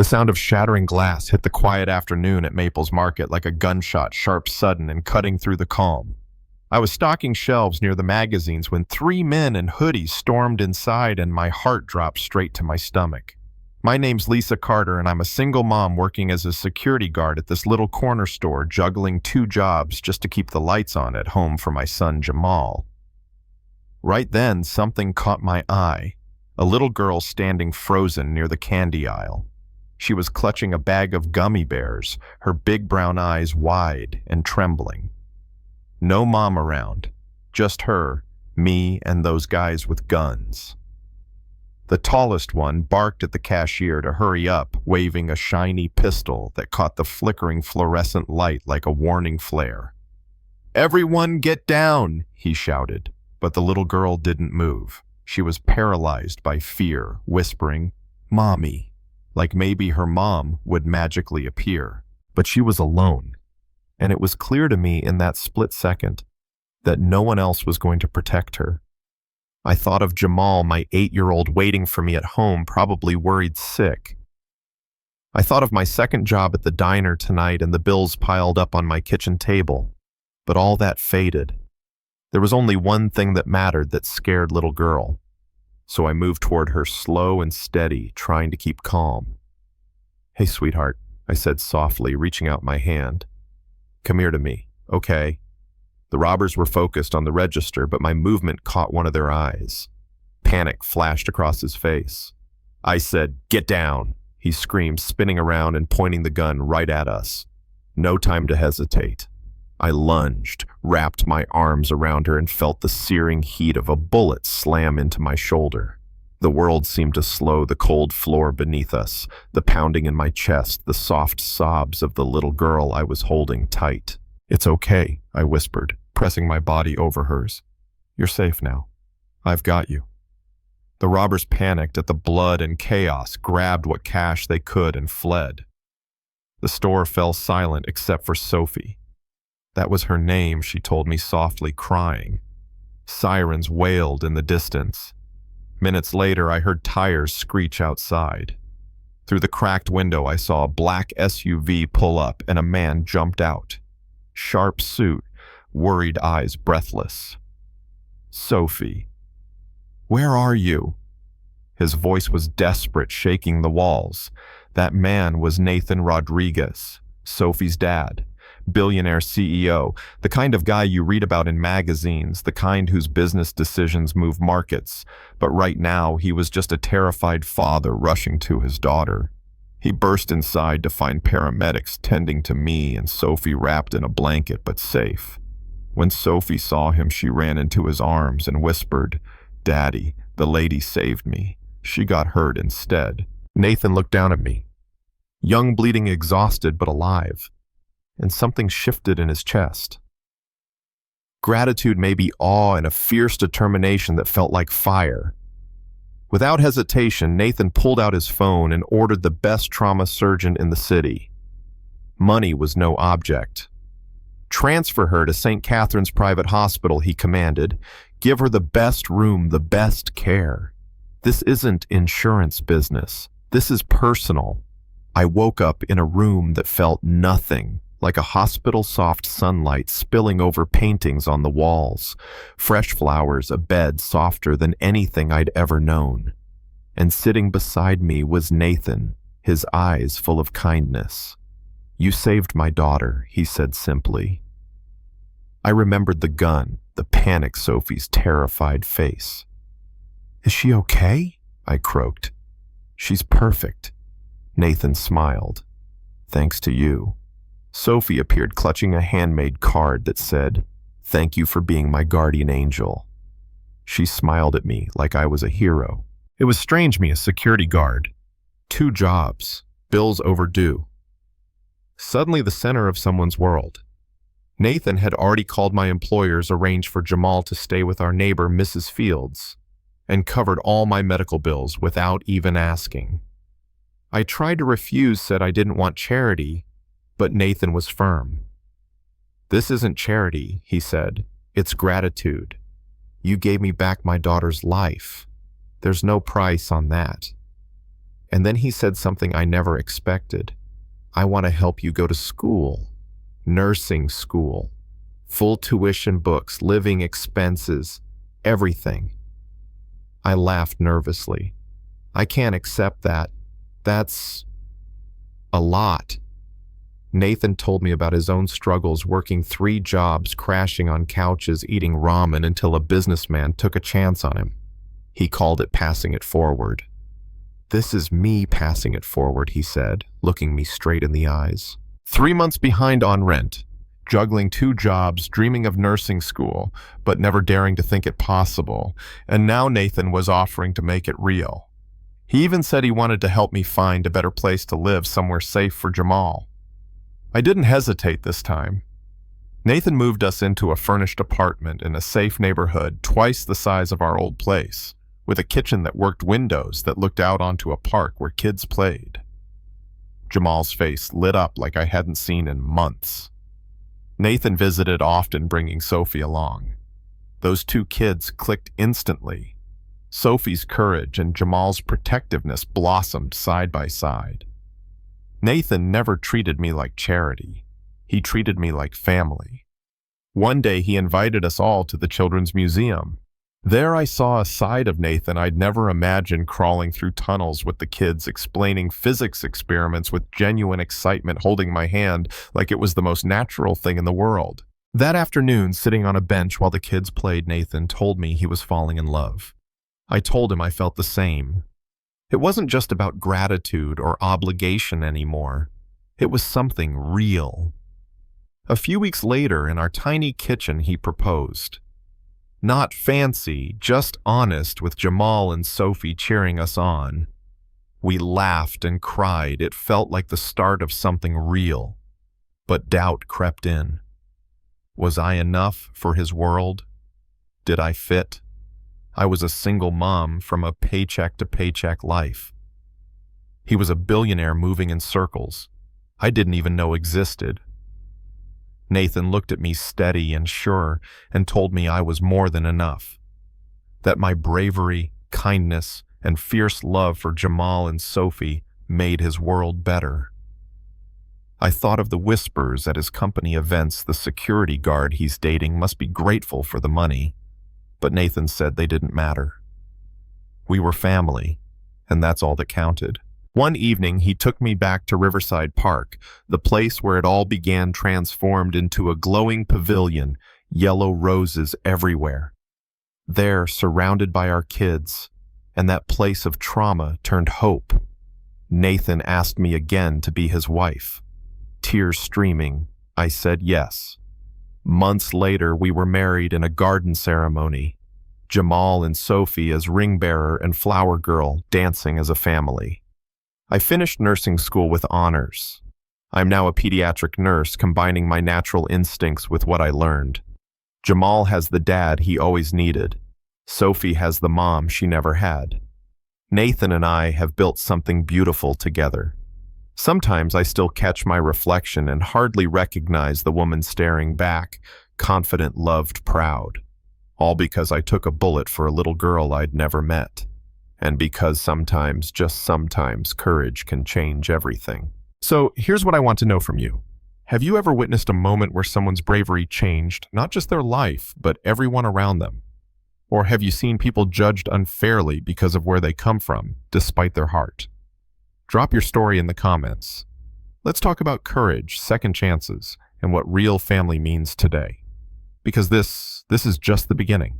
The sound of shattering glass hit the quiet afternoon at Maples Market like a gunshot, sharp, sudden, and cutting through the calm. I was stocking shelves near the magazines when 3 men in hoodies stormed inside and my heart dropped straight to my stomach. My name's Lisa Carter and I'm a single mom working as a security guard at this little corner store, juggling 2 jobs just to keep the lights on at home for my son Jamal. Right then, something caught my eye. A little girl standing frozen near the candy aisle. She was clutching a bag of gummy bears, her big brown eyes wide and trembling. No mom around, just her, me, and those guys with guns. The tallest one barked at the cashier to hurry up, waving a shiny pistol that caught the flickering fluorescent light like a warning flare. "Everyone get down!" he shouted, but the little girl didn't move. She was paralyzed by fear, whispering, "Mommy," like maybe her mom would magically appear. But she was alone. And it was clear to me in that split second that no one else was going to protect her. I thought of Jamal, my 8-year-old, waiting for me at home, probably worried sick. I thought of my second job at the diner tonight and the bills piled up on my kitchen table. But all that faded. There was only one thing that mattered, that scared little girl. So I moved toward her, slow and steady, trying to keep calm. "Hey, sweetheart," I said softly, reaching out my hand. "Come here to me, okay?" The robbers were focused on the register, but my movement caught one of their eyes. Panic flashed across his face. I said, "Get down," he screamed, spinning around and pointing the gun right at us. No time to hesitate. I lunged, wrapped my arms around her, and felt the searing heat of a bullet slam into my shoulder. The world seemed to slow, the cold floor beneath us, the pounding in my chest, the soft sobs of the little girl I was holding tight. "It's okay," I whispered, pressing my body over hers. "You're safe now. I've got you." The robbers panicked at the blood and chaos, grabbed what cash they could, and fled. The store fell silent except for Sophie. That was her name, she told me softly, crying. Sirens wailed in the distance. Minutes later, I heard tires screech outside. Through the cracked window, I saw a black SUV pull up and a man jumped out. Sharp suit, worried eyes breathless. "Sophie, where are you?" His voice was desperate, shaking the walls. That man was Nathan Rodriguez, Sophie's dad. Billionaire CEO, the kind of guy you read about in magazines, the kind whose business decisions move markets. But right now, he was just a terrified father rushing to his daughter. He burst inside to find paramedics tending to me and Sophie wrapped in a blanket but safe. When Sophie saw him, she ran into his arms and whispered, "Daddy, the lady saved me. She got hurt instead." Nathan looked down at me. Young, bleeding, exhausted, but alive. And something shifted in his chest. Gratitude, maybe awe, and a fierce determination that felt like fire. Without hesitation, Nathan pulled out his phone and ordered the best trauma surgeon in the city. Money was no object. "Transfer her to St. Catherine's private hospital," he commanded. "Give her the best room, the best care. This isn't insurance business. This is personal." I woke up in a room that felt nothing, like a hospital soft sunlight spilling over paintings on the walls, fresh flowers, a bed softer than anything I'd ever known. And sitting beside me was Nathan, his eyes full of kindness. "You saved my daughter," he said simply. I remembered the gun, the panic Sophie's terrified face. "Is she okay?" I croaked. "She's perfect." Nathan smiled. "Thanks to you." Sophie appeared clutching a handmade card that said, "Thank you for being my guardian angel." She smiled at me like I was a hero. It was strange, me a security guard. 2 jobs, bills overdue. Suddenly the center of someone's world. Nathan had already called my employers, arranged for Jamal to stay with our neighbor, Mrs. Fields, and covered all my medical bills without even asking. I tried to refuse, said I didn't want charity, but Nathan was firm. "This isn't charity," he said. "It's gratitude. You gave me back my daughter's life. There's no price on that." And then he said something I never expected. I want to help you go to school, nursing school, full tuition books, living expenses, everything. I laughed nervously. I can't accept that. That's a lot. Nathan told me about his own struggles working 3 jobs, crashing on couches, eating ramen until a businessman took a chance on him. He called it passing it forward. This is me passing it forward, he said, looking me straight in the eyes. 3 months behind on rent, juggling 2 jobs, dreaming of nursing school, but never daring to think it possible. And now Nathan was offering to make it real. He even said he wanted to help me find a better place to live, somewhere safe for Jamal. I didn't hesitate this time. Nathan moved us into a furnished apartment in a safe neighborhood twice the size of our old place, with a kitchen that worked windows that looked out onto a park where kids played. Jamal's face lit up like I hadn't seen in months. Nathan visited often, bringing Sophie along. Those 2 kids clicked instantly. Sophie's courage and Jamal's protectiveness blossomed side by side. Nathan never treated me like charity. He treated me like family. One day he invited us all to the Children's Museum. There I saw a side of Nathan I'd never imagined, crawling through tunnels with the kids, explaining physics experiments with genuine excitement, holding my hand like it was the most natural thing in the world. That afternoon, sitting on a bench while the kids played, Nathan told me he was falling in love. I told him I felt the same. It wasn't just about gratitude or obligation anymore. It was something real. A few weeks later, in our tiny kitchen, he proposed. Not fancy, just honest, with Jamal and Sophie cheering us on. We laughed and cried. It felt like the start of something real. But doubt crept in. Was I enough for his world? Did I fit? I was a single mom from a paycheck-to-paycheck life. He was a billionaire moving in circles I didn't even know existed. Nathan looked at me steady and sure and told me I was more than enough, that my bravery, kindness, and fierce love for Jamal and Sophie made his world better. I thought of the whispers at his company events. The security guard he's dating must be grateful for the money. But Nathan said they didn't matter. We were family, and that's all that counted. One evening, he took me back to Riverside Park, the place where it all began, transformed into a glowing pavilion, yellow roses everywhere. There, surrounded by our kids, and that place of trauma turned hope. Nathan asked me again to be his wife. Tears streaming, I said yes. Months later, we were married in a garden ceremony. Jamal and Sophie as ring bearer and flower girl, dancing as a family. I finished nursing school with honors. I'm now a pediatric nurse, combining my natural instincts with what I learned. Jamal has the dad he always needed. Sophie has the mom she never had. Nathan and I have built something beautiful together. Sometimes I still catch my reflection and hardly recognize the woman staring back, confident, loved, proud. All because I took a bullet for a little girl I'd never met. And because sometimes, just sometimes, courage can change everything. So here's what I want to know from you. Have you ever witnessed a moment where someone's bravery changed not just their life, but everyone around them? Or have you seen people judged unfairly because of where they come from, despite their heart? Drop your story in the comments. Let's talk about courage, second chances, and what real family means today. Because this is just the beginning.